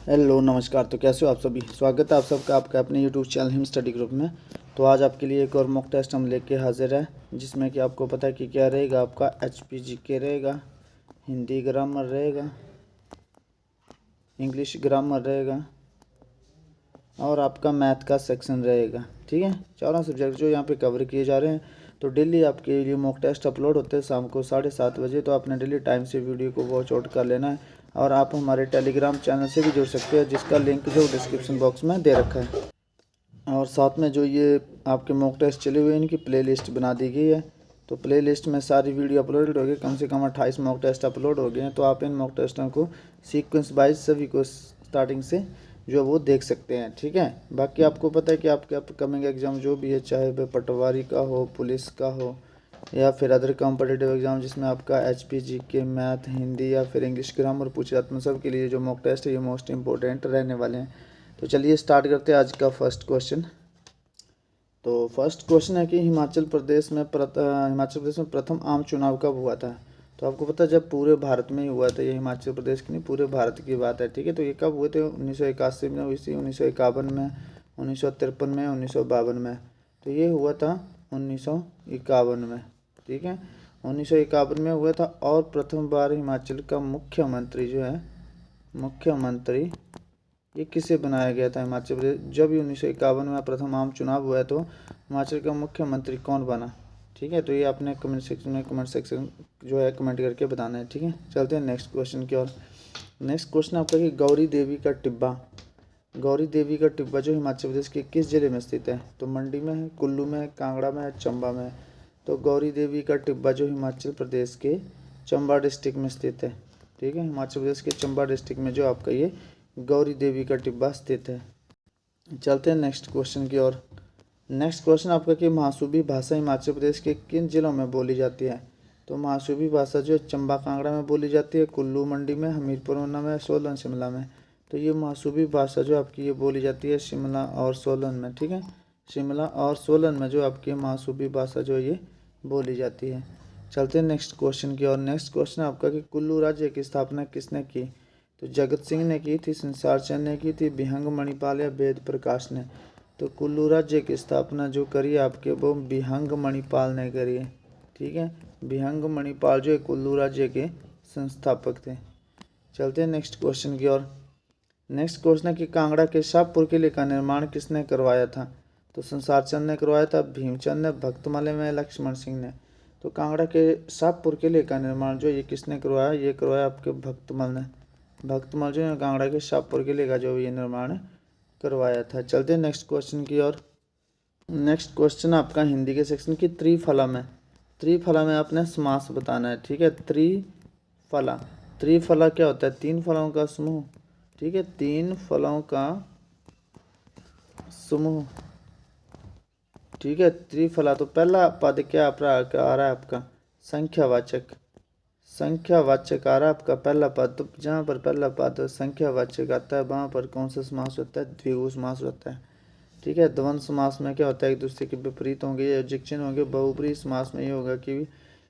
Hello नमस्कार। तो कैसे हो आप सभी। स्वागत है आप सबका आपका अपने YouTube channel him study group में। तो आज आपके लिए एक और मॉक टेस्ट हम लेके हाजिर है, जिसमें कि आपको पता है कि क्या रहेगा। आपका HPGK रहेगा, हिंदी ग्रामर रहेगा, इंग्लिश ग्रामर रहेगा और आपका मैथ का सेक्शन रहेगा। ठीक है, चारों सब्जेक्ट जो यहाँ पे कवर किए जा रहे हैं। तो डेली आपके लिए मॉक टेस्ट अपलोड होते हैं शाम को 7:30 बजे। तो आपने डेली टाइम से वीडियो को वॉच आउट कर लेना है और आप हमारे टेलीग्राम चैनल से भी जुड़ सकते हैं, जिसका लिंक जो डिस्क्रिप्शन बॉक्स में दे रखा है। और साथ में जो ये आपके मॉक टेस्ट चले हुए हैं, इनकी प्लेलिस्ट बना दी गई है। तो प्लेलिस्ट में सारी वीडियो अपलोडेड हो गई, कम से कम 28 मॉक टेस्ट अपलोड हो गए हैं। तो आप इन मॉक टेस्टों को सीक्वेंस वाइज सभी को स्टार्टिंग से जो वो देख सकते हैं। ठीक है, बाकी आपको पता है कि आपके अपकमिंग एग्ज़ाम जो भी है, चाहे वह पटवारी का हो, पुलिस का हो या फिर अदर कॉम्पिटिटिव एग्ज़ाम जिसमें आपका HPGK, मैथ, हिंदी या फिर इंग्लिश ग्रामर पूछे जाते हैं, सब के लिए जो मॉक टेस्ट है ये मोस्ट इंपॉर्टेंट रहने वाले हैं। तो चलिए स्टार्ट करते हैं आज का फर्स्ट क्वेश्चन। तो फर्स्ट क्वेश्चन है कि हिमाचल प्रदेश में प्रथम आम चुनाव कब हुआ था। तो आपको पता है जब पूरे भारत में ही हुआ था, ये हिमाचल प्रदेश की नहीं पूरे भारत की बात है। ठीक है, तो ये कब हुए थे? 1981 में हुई थी, 1951 में, 1953 में, 1952 में। तो ये हुआ था 1951 में। ठीक है, 1951 में हुआ था। और प्रथम बार हिमाचल का मुख्यमंत्री जो है, मुख्यमंत्री ये किसे बनाया गया था हिमाचल प्रदेश? जब 1951 में प्रथम आम चुनाव हुआ तो हिमाचल का मुख्यमंत्री कौन बना? ठीक है, तो ये आपने कमेंट सेक्शन जो है कमेंट करके बताना है। ठीक है, चलते हैं नेक्स्ट क्वेश्चन की ओर। नेक्स्ट क्वेश्चन आपका कि गौरी देवी का टिब्बा, गौरी देवी का टिब्बा जो हिमाचल प्रदेश के किस जिले में स्थित है? तो मंडी में है, कुल्लू में है, कांगड़ा में है, चंबा में है। तो गौरी देवी का टिब्बा जो हिमाचल प्रदेश के चंबा डिस्ट्रिक्ट में स्थित है। ठीक है, हिमाचल प्रदेश के चंबा डिस्ट्रिक्ट में जो आपका ये गौरी देवी का टिब्बा स्थित है। चलते हैं नेक्स्ट क्वेश्चन की ओर। नेक्स्ट क्वेश्चन आपका कि महासूबी भाषा हिमाचल प्रदेश के किन जिलों में बोली जाती है? तो महासूबी भाषा जो चंबा कांगड़ा में बोली जाती है, कुल्लू मंडी में, हमीरपुर ऊना में, सोलन शिमला में। तो ये महासूबी भाषा जो आपकी ये बोली जाती है शिमला और सोलन में। ठीक है, शिमला और सोलन में जो आपकी महासूबी भाषा जो ये बोली जाती है। चलते हैं नेक्स्ट क्वेश्चन की ओर। नेक्स्ट क्वेश्चन आपका कि कुल्लू राज्य की स्थापना किसने की? तो जगत सिंह ने की थी, संसार चंद ने की थी, बिहंग मणिपाल या वेद प्रकाश ने? तो कुल्लू राज्य की स्थापना जो करी आपके वो बिहंग मणिपाल ने करी है। ठीक है, बिहंग मणिपाल जो है कुल्लू राज्य के संस्थापक थे। चलते हैं नेक्स्ट क्वेश्चन की ओर। नेक्स्ट क्वेश्चन है कि कांगड़ा के शाहपुर किले का निर्माण किसने करवाया था? तो संसार चंद ने करवाया था, भीमचंद ने, भक्तमाले में, लक्ष्मण सिंह ने? तो कांगड़ा के शाहपुर किले का निर्माण जो ये किसने करवाया? ये करवाया आपके भक्तमाल ने। भक्तमाल जो है कांगड़ा के शाहपुर किले का जो ये निर्माण करवाया था। चलते हैं नेक्स्ट क्वेश्चन की ओर। नेक्स्ट क्वेश्चन आपका हिंदी के सेक्शन की त्रिफला में, त्रिफला में आपने समास बताना है। ठीक है, त्रिफला, त्रिफला क्या होता है? तीन फलों का समूह। ठीक है, तीन फलों का समूह। ठीक है, त्रिफला। तो पहला पद क्या आ रहा है आपका? संख्यावाचक, संख्यावाचक आ रहा है आपका पहला पद। तो जहाँ पर पहला पद संख्यावाचक आता है वहाँ पर कौन सा समास होता है? द्विगु समास होता है। ठीक है, द्वंद्व समास में क्या होता है? एक दूसरे के विपरीत होंगे या एडजेक्शन होंगे। बहुब्रीहि समास में ये होगा कि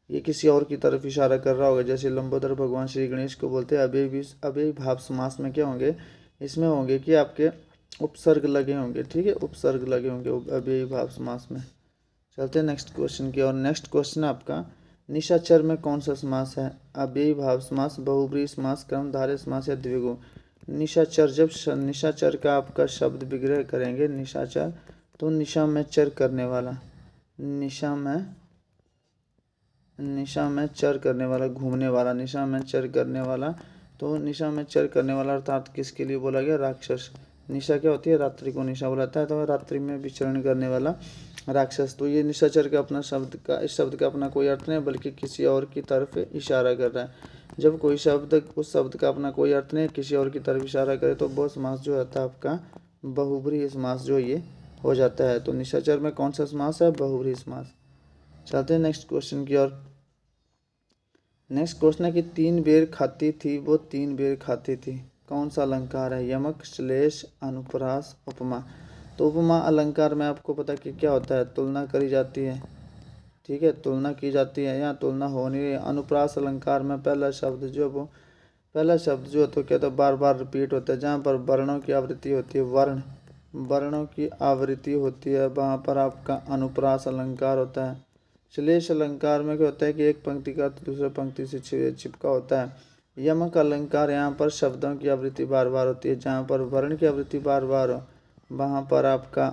ये किसी और की तरफ इशारा कर रहा होगा, जैसे लंबोदर भगवान श्री गणेश को बोलते हैं। अव्ययी भाव समास में क्या होंगे? इसमें होंगे कि आपके उपसर्ग लगे होंगे। ठीक है, उपसर्ग लगे होंगे अव्ययी भाव समास में। चलते हैं नेक्स्ट क्वेश्चन की और। नेक्स्ट क्वेश्चन आपका निशाचर में कौन सा समास है? अव्ययी भाव समास, बहुब्रीहि समास, कर्मधारय समास या द्विगु? निशाचर, जब निशाचर का आपका शब्द विग्रह करेंगे निशाचर, तो निशा में चर करने वाला, निशा में चर करने वाला, घूमने वाला, निशा में चर करने वाला। तो निशा में चर करने वाला अर्थात किसके लिए बोला गया? राक्षस। निशा क्या होती है? रात्रि को निशा बोला जाता है, तो रात्रि में विचरण करने वाला राक्षस। तो ये निशाचर का अपना शब्द का, इस शब्द का अपना कोई अर्थ नहीं बल्कि किसी और की तरफ इशारा कर रहा है। जब कोई शब्द उस शब्द का अपना कोई अर्थ नहीं किसी और की तरफ इशारा करे तो वो समास जो होता है आपका बहुब्रीहि समास जो ये हो जाता है। तो निशाचर में कौन सा समास है? बहुब्रीहि समास। चलते हैं नेक्स्ट क्वेश्चन की ओर। नेक्स्ट क्वेश्चन है कि तीन बेर खाती थी वो तीन बेर खाती थी, कौन सा अलंकार है? यमक, श्लेष, अनुप्रास, उपमा? तो उपमा अलंकार में आपको पता कि क्या होता है? तुलना करी जाती है। ठीक है, तुलना की जाती है, यहाँ तुलना हो नहीं रही है। अनुप्रास अलंकार में पहला शब्द जो वो पहला शब्द जो होता है क्या, तो बार बार रिपीट होता है। जहाँ पर वर्णों की आवृत्ति होती है, वर्णों की आवृत्ति होती है, वहाँ पर आपका अनुप्रास अलंकार होता है। श्लेष अलंकार में क्या होता है कि एक पंक्ति का दूसरे पंक्ति से चिपका होता है। यमक अलंकार, यहाँ पर शब्दों की आवृत्ति बार बार होती है। जहाँ पर वर्ण की आवृत्ति बार बार हो, वहाँ पर आपका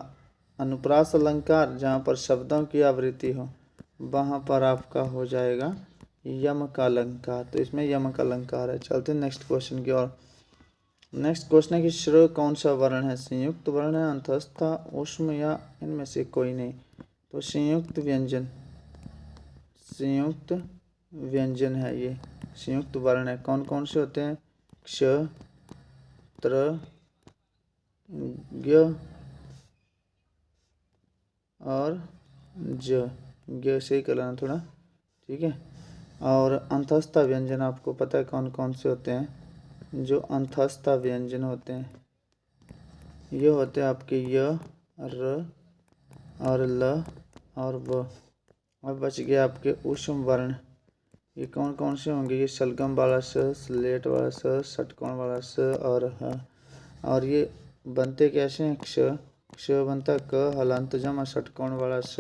अनुप्रास अलंकार। जहाँ पर शब्दों की आवृत्ति हो, वहाँ पर आपका हो जाएगा यमक अलंकार। तो इसमें यमक अलंकार है। चलते हैं नेक्स्ट क्वेश्चन की ओर। नेक्स्ट क्वेश्चन है कि श्र कौन सा वर्ण है, संयुक्त वर्ण है, अंतस्थ, ऊष्म या इनमें से कोई नहीं। तो संयुक्त व्यंजन है, ये संयुक्त वर्ण है। कौन कौन से होते हैं, क्ष, त्र, ज्ञ और ज। ज्ञ से ही करना थोड़ा, ठीक है। और अंतस्थ व्यंजन आपको पता है कौन कौन से होते हैं। जो अंतस्थ व्यंजन होते हैं ये होते हैं आपके य, र और ल और व। अब बच गया आपके ऊष्म वर्ण। ये कौन कौन से होंगे, ये शलगम वाला स, स्लेट वाला स, षटकोण वाला स और ह। और ये बनते कैसे हैं, क्ष बनता है क हलंत जमा षटकोण वाला स,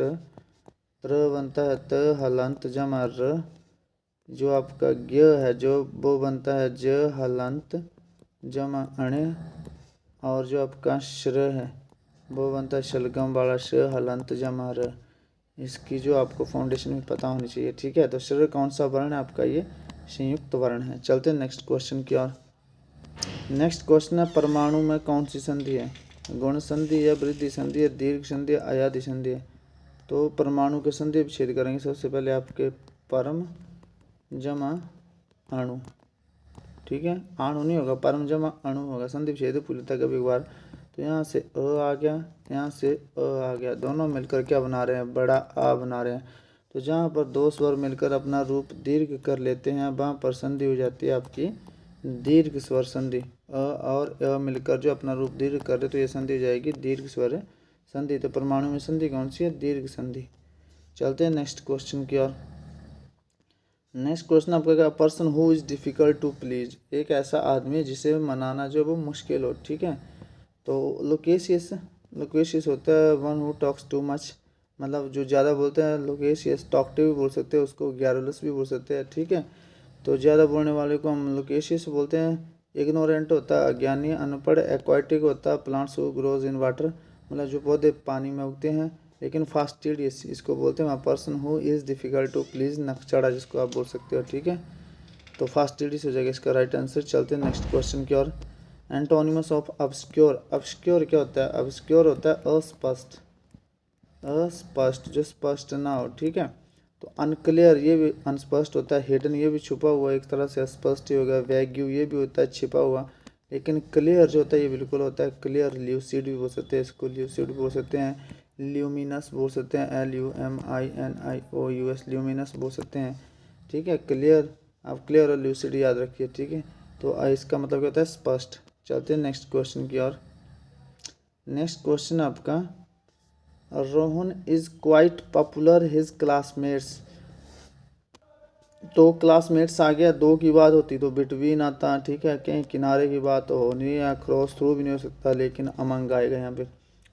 त्र बनता है त हलंत जमा र, जो आपका ज्ञ है जो वो बनता है ज हलंत जमा अण, और जो आपका श्र है वो बनता है शलगम वाला श हलंत जमा र। इसकी जो आपको फाउंडेशन में पता होनी चाहिए, ठीक है। तो श्र कौन सा वर्ण है आपका, ये संयुक्त वर्ण है। चलते हैं नेक्स्ट क्वेश्चन की ओर। नेक्स्ट क्वेश्चन है परमाणु में कौन सी संधि है, गुण संधि है, वृद्धि संधि है, दीर्घ संधि है, अयाधि संधि है। तो परमाणु के संधि विच्छेद करेंगे। सबसे पहले आपके परम जमा अणु, ठीक है। अणु नहीं होगा, परम जमा अणु होगा। संधि विच्छेद पूर्णतः कभी बार। तो यहाँ से अ आ गया, यहाँ से अ आ गया, दोनों मिलकर क्या बना रहे हैं, बड़ा आ बना रहे हैं। तो जहाँ पर दो स्वर मिलकर अपना रूप दीर्घ कर लेते हैं, वहाँ पर संधि हो जाती है आपकी दीर्घ स्वर संधि। अ और अ मिलकर जो अपना रूप दीर्घ कर रहे, तो ये संधि हो जाएगी दीर्घ स्वर संधि। तो परमाणु में संधि कौन सी है, दीर्घ संधि। चलते हैं नेक्स्ट क्वेश्चन की ओर। नेक्स्ट क्वेश्चन आपका क्या, person who is difficult to please, एक ऐसा आदमी जिसे मनाना जो वो मुश्किल हो, ठीक है। तो लोकेशियस होता है one who talks too much, मतलब जो ज़्यादा बोलते हैं। लोकेशियस टॉकटिव भी बोल सकते हैं उसको, ग्यारुलस भी बोल सकते हैं, ठीक है। तो ज़्यादा बोलने वाले को हम लोकेशियस बोलते हैं। इग्नोरेंट होता है अज्ञानी, अनपढ़। एक्वाटिक होता है plants who grows in water, मतलब जो पौधे पानी में उगते हैं। लेकिन फास्टिडियस इसको बोलते हैं। Person who is difficult to please, नकचड़ा जिसको आप बोल सकते हो, ठीक है। तो फास्टिडियस हो जाएगा इसका राइट आंसर। चलते हैं नेक्स्ट क्वेश्चन की ओर। एंटोनिमस ऑफ ऑब्सक्योर, ऑब्सक्योर क्या होता है, ऑब्सक्योर होता है अस्पष्ट, अस्पष्ट जो स्पष्ट ना हो, ठीक है। तो अनक्लियर ये भी अनस्पष्ट होता है। हिडन ये भी छुपा हुआ, एक तरह से स्पष्ट ही होगा। वैग्यू ये भी होता है छिपा हुआ। लेकिन क्लियर जो होता है ये बिल्कुल होता है क्लियर। ल्यूसिड भी बोल सकते हैं इसको, ल्यूसिड बोल सकते हैं। ल्यूमिनस बोल सकते हैं, LUMINIOUS, ल्यूमिनस बोल सकते हैं, ठीक है। क्लियर, आप क्लियर और ल्यूसिड याद रखिए, ठीक है। तो इसका मतलब क्या होता है, स्पष्ट। चलते हैं नेक्स्ट क्वेश्चन की ओर। नेक्स्ट क्वेश्चन आपका, Rohan is quite popular his classmates. तो क्लासमेट्स आ गया, दो की बात होती तो बिटवीन आता, ठीक है। कहीं किनारे की बात तो हो नहीं, या क्रॉस थ्रू भी नहीं हो सकता, लेकिन अमंग आएगा यहाँ पे।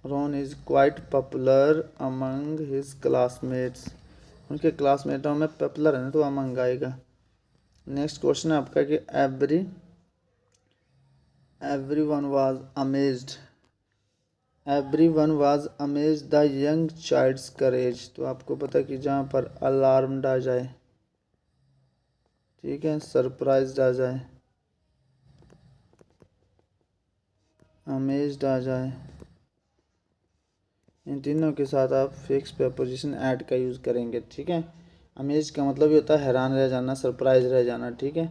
Rohan is quite popular among his classmates, उनके क्लासमेटों में पॉपुलर है ना, तो अमंग आएगा। नेक्स्ट क्वेश्चन है आपका कि everyone was amazed, everyone was amazed the young child's courage। तो आपको पता है कि जहाँ पर अलार्म्ड आ जाए, ठीक है, सरप्राइज्ड आ जाए, अमेज्ड आ जाए, इन तीनों के साथ आप फिक्स प्रपोजिशन ऐड का यूज़ करेंगे, ठीक है। अमेज का मतलब ये होता है हैरान रह जाना, सरप्राइज रह जाना, ठीक है।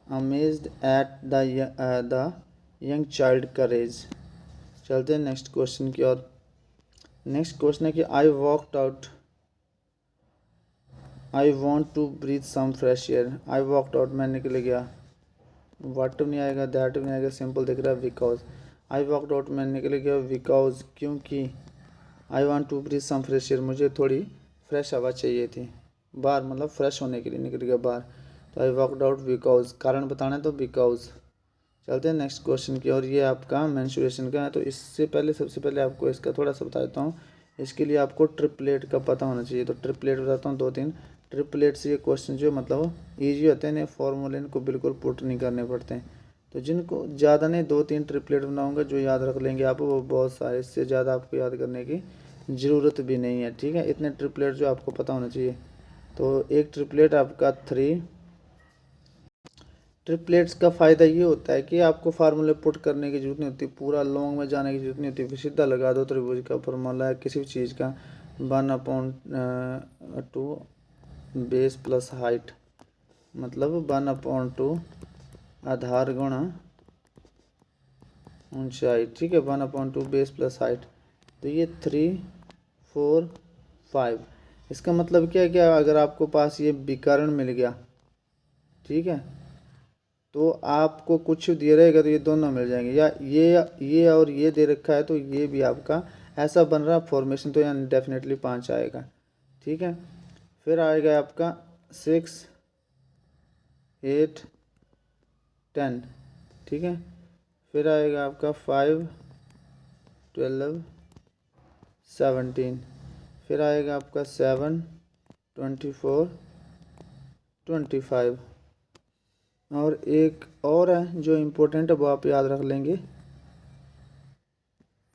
Amazed at the young child courage. चलते हैं नेक्स्ट क्वेश्चन की ओर। नेक्स्ट क्वेश्चन है कि I walked out, I want to breathe some fresh air. I walked out, मैं निकल गया। वाट नहीं आएगा, दैट नहीं आएगा, सिंपल दिख रहा है बिकॉज। आई वॉकड आउट, मैं निकल गया बिकॉज, क्योंकि। I want to breathe some fresh air, मुझे थोड़ी फ्रेश हवा चाहिए थी। बाहर मतलब फ्रेश होने के लिए निकल गया बाहर। तो आई वॉकड आउट बिकॉज, कारण बताना है तो बिकॉज। चलते हैं नेक्स्ट क्वेश्चन की, और ये आपका मेंस्ट्रुएशन का है। तो इससे पहले सबसे पहले आपको इसका थोड़ा सा बता देता हूँ। इसके लिए आपको ट्रिपलेट का पता होना चाहिए। तो ट्रिपलेट बताता हूँ 2-3 ट्रिपलेट से ये क्वेश्चन जो मतलब ईजी होते हैं, इन्हें फॉर्मूले इनको बिल्कुल पुट नहीं करने पड़ते हैं। तो जिनको ज़्यादा नहीं 2-3 ट्रिपलेट बनाऊंगा जो याद रख लेंगे आप, वो बहुत सारे, इससे ज़्यादा आपको याद करने की ज़रूरत भी नहीं है। ठीक है, इतने ट्रिपलेट जो आपको पता होना चाहिए। तो एक ट्रिपलेट आपका 3। ट्रिपलेट्स का फ़ायदा ये होता है कि आपको फार्मूले पुट करने की जरूरत नहीं होती, पूरा लॉन्ग में जाने की जरूरत नहीं होती, फिर सीधा लगा दो त्रिभुज का फार्मूला है किसी भी चीज़ का, 1/2 बेस प्लस हाइट, मतलब 1/2 आधार गुणा ऊंचाई। ठीक है, 1/2 बेस प्लस हाइट। तो ये 3, 4, 5। इसका मतलब क्या है, क्या अगर आपको पास ये विकर्ण मिल गया, ठीक है, तो आपको कुछ दिया रहेगा तो ये दोनों मिल जाएंगे, या ये और ये दे रखा है तो ये भी आपका ऐसा बन रहा फॉर्मेशन, तो यहाँ डेफिनेटली 5 आएगा। ठीक है, फिर आएगा आपका 6, 8, 10। ठीक है, फिर आएगा आपका 5, 12, 17। फिर आएगा आपका 7, 24, 25। और एक और है जो इम्पोर्टेंट है, वो आप याद रख लेंगे,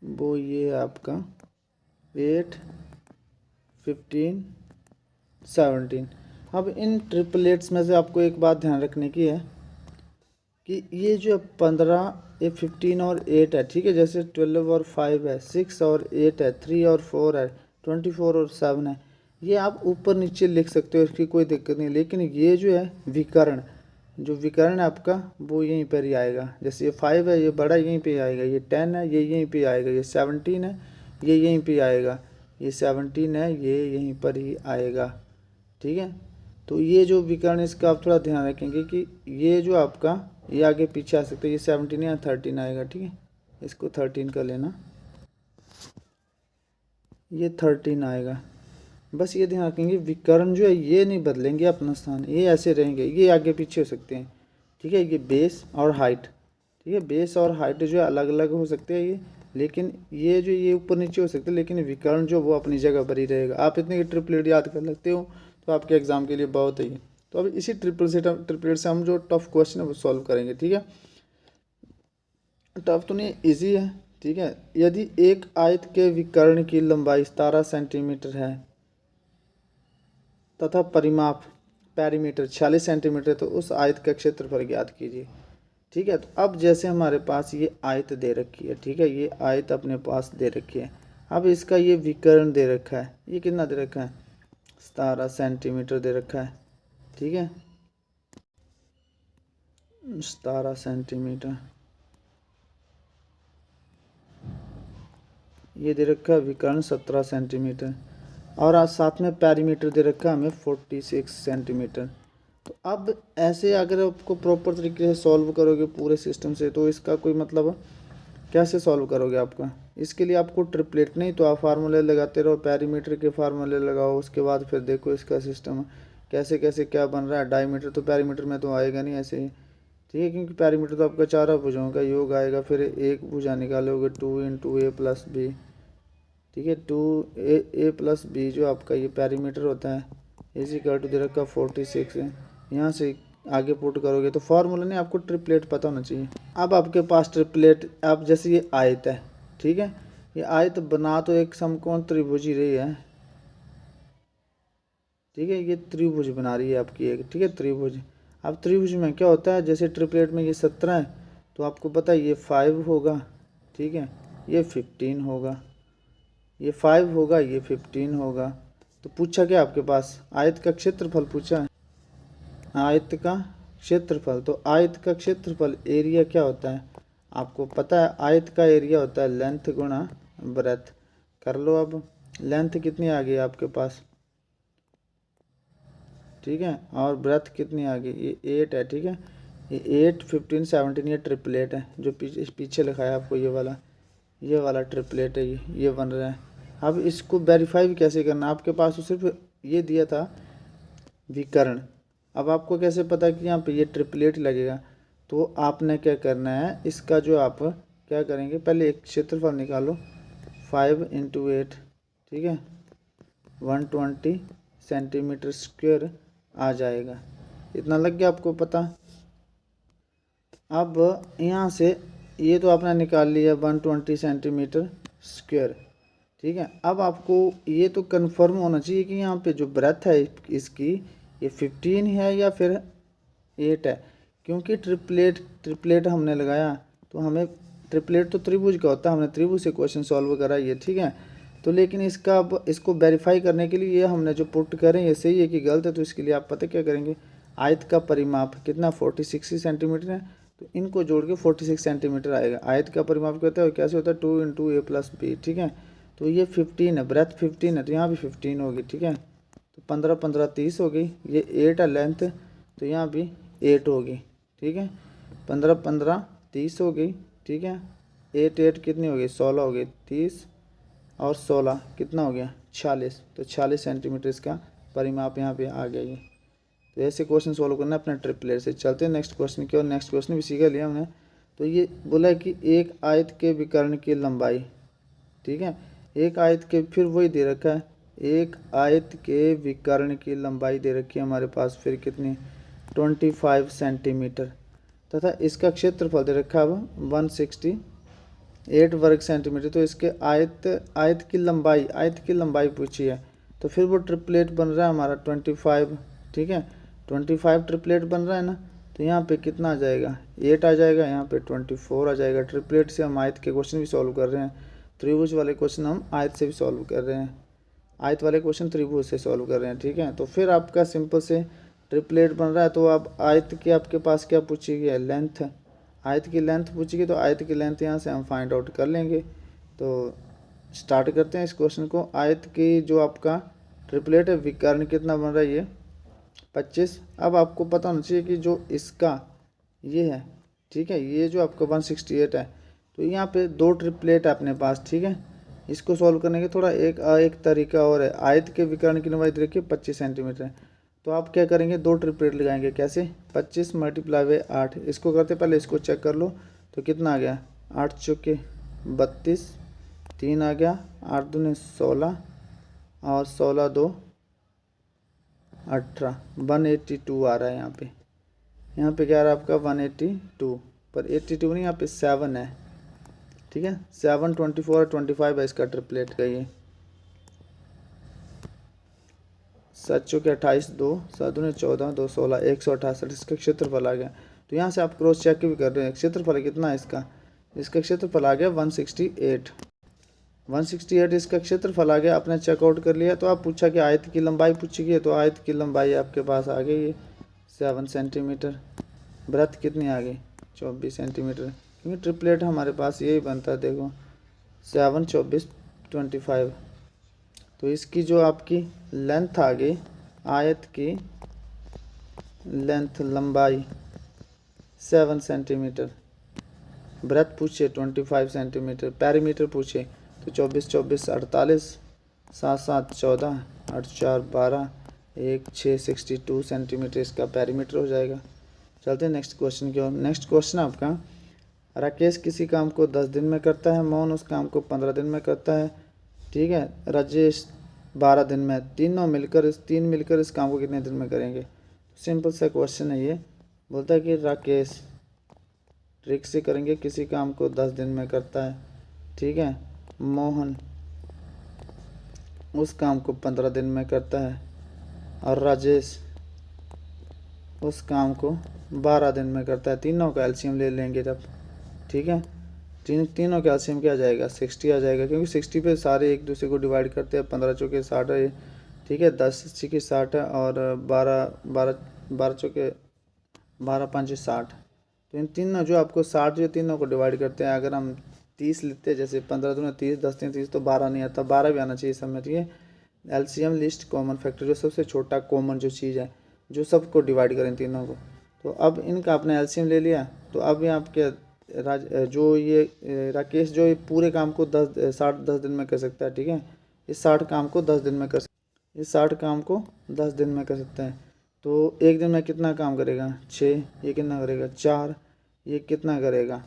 वो ये है आपका 8, 15, 17। अब इन ट्रिपलेट्स में से आपको एक बात ध्यान रखने की है कि ये जो 15, ये 15 और 8 है, ठीक है, जैसे 12 और 5 है, 6 और 8 है, 3 और 4 है, 24 और 7 है, ये आप ऊपर नीचे लिख सकते हो, इसकी कोई दिक्कत नहीं। लेकिन ये जो है विकर्ण, जो विकर्ण है आपका, वो यहीं पर ही आएगा। जैसे ये 5 है, ये बड़ा यहीं पे आएगा, ये 10 है, ये यहीं पे आएगा, ये 17 है, ये यहीं पे आएगा, ये 17 है, ये यहीं पर ही आएगा। ठीक है, तो ये जो विकर्ण, इसका आप थोड़ा ध्यान रखेंगे कि ये जो आपका, ये आगे पीछे आ सकता है, ये 17 या 13 आएगा। ठीक है, इसको 13 कर लेना, ये 13 आएगा। बस ये ध्यान रखेंगे विकर्ण जो है ये नहीं बदलेंगे अपना स्थान, ये ऐसे रहेंगे, ये आगे पीछे हो सकते हैं। ठीक है, ये बेस और हाइट, ठीक है, बेस और हाइट जो है अलग अलग हो सकते हैं ये, लेकिन ये जो ये ऊपर नीचे हो सकते हैं, लेकिन विकर्ण जो वो अपनी जगह पर ही रहेगा। आप इतने ट्रिपलेट याद कर लगते हो तो आपके एग्जाम के लिए बहुत ही है। तो अब इसी ट्रिपलेट से हम जो टफ क्वेश्चन है वो सॉल्व करेंगे। ठीक है, टफ तो नहीं, ईजी है। ठीक है, यदि एक आयत के विकर्ण की लंबाई 17 सेंटीमीटर है तथा परिमाप पेरीमीटर 46 सेंटीमीटर, तो उस आयत का क्षेत्रफल ज्ञात कीजिए। ठीक है, तो अब जैसे हमारे पास ये आयत दे रखी है, ठीक है, ये आयत अपने पास दे रखी है। अब इसका ये विकर्ण दे रखा है, ये कितना दे रखा है, 17 सेंटीमीटर दे रखा है। ठीक है, 17 सेंटीमीटर ये दे रखा है, विकर्ण 17 सेंटीमीटर, और आज साथ में पेरीमीटर दे रखा है हमें 46 सेंटीमीटर। तो अब ऐसे अगर आपको प्रॉपर तरीके से सॉल्व करोगे पूरे सिस्टम से, तो इसका कोई मतलब कैसे सॉल्व करोगे आपका, इसके लिए आपको ट्रिपलेट नहीं तो आप फार्मूले लगाते रहो, पेरीमीटर के फार्मूले लगाओ, उसके बाद फिर देखो इसका सिस्टम कैसे कैसे क्या बन रहा है। डायमीटर तो पेरीमीटर में तो आएगा नहीं ऐसे ही, ठीक है, क्योंकि पेरीमीटर तो आपका 4 भुजाओं का योग आएगा, फिर एक भुजा निकालोगे 2 × a + b। ठीक है, 2a + b जो आपका ये पेरीमीटर होता है, = दे रखा 46 है। यहाँ से आगे पुट करोगे तो फार्मूला नहीं, आपको ट्रिपलेट पता होना चाहिए। अब आपके पास ट्रिपलेट, आप जैसे ये आयत है, ठीक है, ये आयत बना तो एक समकोण त्रिभुज ही रही है। ठीक है, ये त्रिभुज बना रही है आपकी एक, ठीक है, त्रिभुज। अब त्रिभुज में क्या होता है, जैसे ट्रिपलेट में ये 17 है, तो आपको पता है ये 5 होगा, ठीक है, ये 15 होगा, ये 5 होगा, ये 15 होगा। तो पूछा क्या आपके पास, आयत का क्षेत्रफल पूछा है, आयत का क्षेत्रफल। तो आयत का क्षेत्रफल एरिया क्या होता है, आपको पता है, आयत का एरिया होता है लेंथ गुणा ब्रेथ। कर लो, अब लेंथ कितनी आ गई आपके पास, ठीक है, और ब्रेथ कितनी आ गई, ये 8 है। ठीक है, ये 8, 15, 17 ये ट्रिपलेट है, जो पीछे लिखा है आपको, ये वाला ट्रिपलेट है, ये बन रहा है। अब इसको वेरीफाई भी कैसे करना, आपके पास तो सिर्फ ये दिया था विकर्ण, अब आपको कैसे पता कि यहाँ पे ये ट्रिपलेट लगेगा, तो आपने क्या करना है, इसका जो आप क्या करेंगे, पहले एक क्षेत्रफल निकालो 5 × 8, ठीक है, 120 सेंटीमीटर स्क्वायर आ जाएगा। इतना लग गया आपको पता। अब यहाँ से ये तो आपने निकाल लिया 120 सेंटीमीटर स्क्वायर, ठीक है। अब आपको ये तो कंफर्म होना चाहिए कि यहाँ पे जो ब्रेथ है इसकी ये 15 है या फिर 8 है, क्योंकि ट्रिपलेट हमने लगाया तो हमें ट्रिपलेट तो त्रिभुज का होता है, हमने त्रिभुज से क्वेश्चन सॉल्व करा ये, ठीक है। तो लेकिन इसका अब इसको वेरीफाई करने के लिए ये हमने जो पुट करें ये सही है कि गलत है, तो इसके लिए आप पता क्या करेंगे, आयत का परिमाप कितना 46 सेंटीमीटर है, तो इनको जोड़ के 46 सेंटीमीटर आएगा। आयत का परिमाप कहता है कैसे होता है, 2 × a + b, ठीक है। तो ये 15 है, ब्रेथ 15 है, तो यहाँ भी 15 होगी, ठीक है। तो 15 15 30 हो गई, ये 8 है लेंथ, तो यहाँ भी 8 होगी, ठीक है। 15 15 30 हो गई, ठीक है। 8 8 कितनी हो गई, 16 हो गई, 30 और 16 कितना हो गया, 46। तो 46 सेंटीमीटर इसका परिमाप यहाँ पे आ गया ये। तो ऐसे क्वेश्चन सॉल्व करना है अपने ट्रिपलेट से। चलते हैं नेक्स्ट क्वेश्चन की, और नेक्स्ट क्वेश्चन भी सीखा लिया हमने। तो ये बोला है कि एक आयत के विकर्ण की लंबाई, ठीक है, एक आयत के, फिर वही दे रखा है, एक आयत के विकर्ण की लंबाई दे रखी है हमारे पास, फिर कितनी 25 सेंटीमीटर, तथा इसका क्षेत्रफल दे रखा है अब 168 वर्ग सेंटीमीटर। तो इसके आयत की लंबाई पूछी है, तो फिर वो ट्रिपलेट बन रहा है हमारा 25, ठीक है। 25 ट्रिपलेट बन रहा है ना, तो यहाँ पे कितना आ जाएगा, 8 आ जाएगा, यहाँ पे 24 आ जाएगा। ट्रिपलेट से हम आयत के क्वेश्चन भी सॉल्व कर रहे हैं, त्रिभुज वाले क्वेश्चन हम आयत से भी सॉल्व कर रहे हैं, आयत वाले क्वेश्चन त्रिभुज से सॉल्व कर रहे हैं, ठीक है। तो फिर आपका सिंपल से ट्रिपलेट बन रहा है। तो अब आयत की आपके पास क्या पूछी गई है, लेंथ, आयत की लेंथ पूछी गई, तो आयत की लेंथ यहाँ से हम फाइंड आउट कर लेंगे। तो स्टार्ट करते हैं इस क्वेश्चन को। आयत की जो आपका ट्रिपलेट है, विकर्ण कितना बन रहा है, ये 25। अब आपको पता होना चाहिए कि जो इसका ये है, ठीक है, ये जो आपका 168 है, तो यहाँ पे 2 ट्रिपलेट है अपने पास, ठीक है। इसको सॉल्व करने के थोड़ा एक तरीका और है। आयत के विकर्ण की लंबाई देखिए 25 सेंटीमीटर है, तो आप क्या करेंगे, 2 ट्रिपलेट लगाएंगे। कैसे, 25 × 8, इसको करते पहले इसको चेक कर लो, तो कितना आ गया, 8 चौके 32, 3 आ गया, 8 दूनी 16 और 16 2 18, 182 आ रहा है यहाँ पे क्या आ रहा है आपका 182, पर 82 नहीं, यहाँ पे 7 है, ठीक है। 7 24 और 25 है इसका ट्रिपलेट का ये। 7 चौके 28, 2 7 दूनी 14, 2 16, 168 इसका क्षेत्रफल आ गया। तो यहाँ से आप क्रॉस चेक भी कर रहे हैं, क्षेत्रफल कितना है इसका क्षेत्रफल आ गया 168 इसका क्षेत्रफल आ गया, आपने चेकआउट कर लिया। तो आप पूछा कि आयत की लंबाई पूछी गई, तो आयत की लंबाई आपके पास आ गई है 7 सेंटीमीटर। ब्रेथ कितनी आ गई, 24 सेंटीमीटर, क्योंकि ट्रिपलेट हमारे पास यही बनता है, देखो 7 24 25। तो इसकी जो आपकी लेंथ आ गई, आयत की लेंथ लंबाई 7 सेंटीमीटर, ब्रेथ पूछे 25 सेंटीमीटर, पैरीमीटर पूछे तो 24 24 48, 7 7 14, 8 4 12, 1 6 62 सेंटीमीटर इसका पैरीमीटर हो जाएगा। चलते हैं नेक्स्ट क्वेश्चन की ओर। नेक्स्ट क्वेश्चन आपका, राकेश किसी काम को 10 दिन में करता है, मोहन उस काम को 15 दिन में करता है, ठीक है। राजेश 12 दिन में, तीन मिलकर इस काम को कितने दिन में करेंगे। सिंपल सा क्वेश्चन है ये। बोलता है कि राकेश ट्रिक से करेंगे, किसी काम को 10 दिन में करता है, ठीक है। मोहन उस काम को 15 दिन में करता है, और राजेश उस काम को 12 दिन में करता है। तीनों का एलसीएम ले लेंगे जब, ठीक है। तीनों का एलसीएम क्या आ जाएगा, 60 आ जाएगा, क्योंकि 60 पे सारे एक दूसरे को डिवाइड करते हैं। 15 चौके 60 है, ठीक है, 10 छक्के 60 है, और 12 चौके 12 5 60। तो इन तीनों जो आपको 60 जो तीनों को डिवाइड करते हैं, अगर हम 30 लेते हैं, जैसे 15 दूनी 30, 10 3 30, तो 12 नहीं आता, 12 भी आना चाहिए समझ, ठीक है। एलसीएम लिस्ट कॉमन फैक्टर, जो सबसे छोटा कॉमन जो चीज़ है, जो सबको डिवाइड करें तीनों को। तो अब इनका आपने एलसीएम ले लिया, तो अब यहाँ आपके जो ये राकेश जो ये पूरे काम को 10 दिन में कर सकता है, ठीक है। इस 60 काम को 10 दिन में कर सकता है, तो एक दिन में कितना काम करेगा 6, ये कितना करेगा 4, ये कितना करेगा,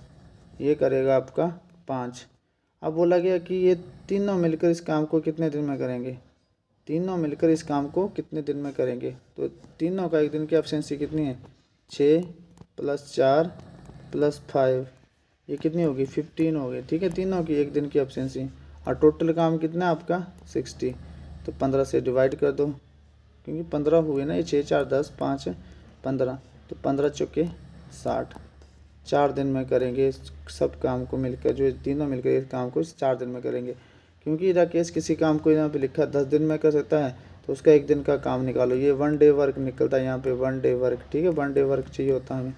ये करेगा आपका 5। अब बोला गया कि ये तीनों मिलकर इस काम को कितने दिन में करेंगे, तीनों मिलकर इस काम को कितने दिन में करेंगे। तो तीनों का एक दिन की एफिशिएंसी कितनी है 6 + 4 + 5, ये कितनी होगी 15 होगी। ठीक है, तीनों की एक दिन की एफिशिएंसी। और टोटल काम कितना है आपका 60। तो 15 से डिवाइड कर दो, क्योंकि 15 हुए ना, ये 6 4 10 5 15, तो 15 चौके 60। 4 दिन में करेंगे इस सब काम को मिलकर, जो तीनों मिलकर इस काम को 4 दिन में करेंगे। क्योंकि राकेश किसी काम को यहाँ पे लिखा 10 दिन में कर सकता है, तो उसका एक दिन का काम निकालो। ये 1 डे वर्क निकलता है यहाँ पे, 1 डे वर्क। ठीक है, 1 डे वर्क चाहिए होता है हमें।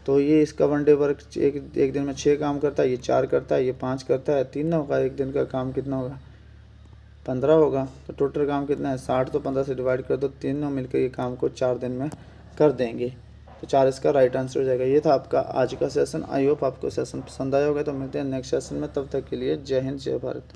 तो ये इसका 1 डे वर्क एक दिन में 6 काम करता है, ये 4 करता है, ये 5 करता है। तीनों का एक दिन का काम कितना होगा 15 होगा। तो टोटल काम कितना है 60। तो 15 से डिवाइड कर दो, तीनों मिलकर ये काम को 4 दिन में कर देंगे। तो 4 इसका राइट आंसर हो जाएगा। ये था आपका आज का सेशन। आई होप आपको सेशन पसंद आया होगा। तो मिलते हैं नेक्स्ट सेशन में, तब तक के लिए जय हिंद जय भारत।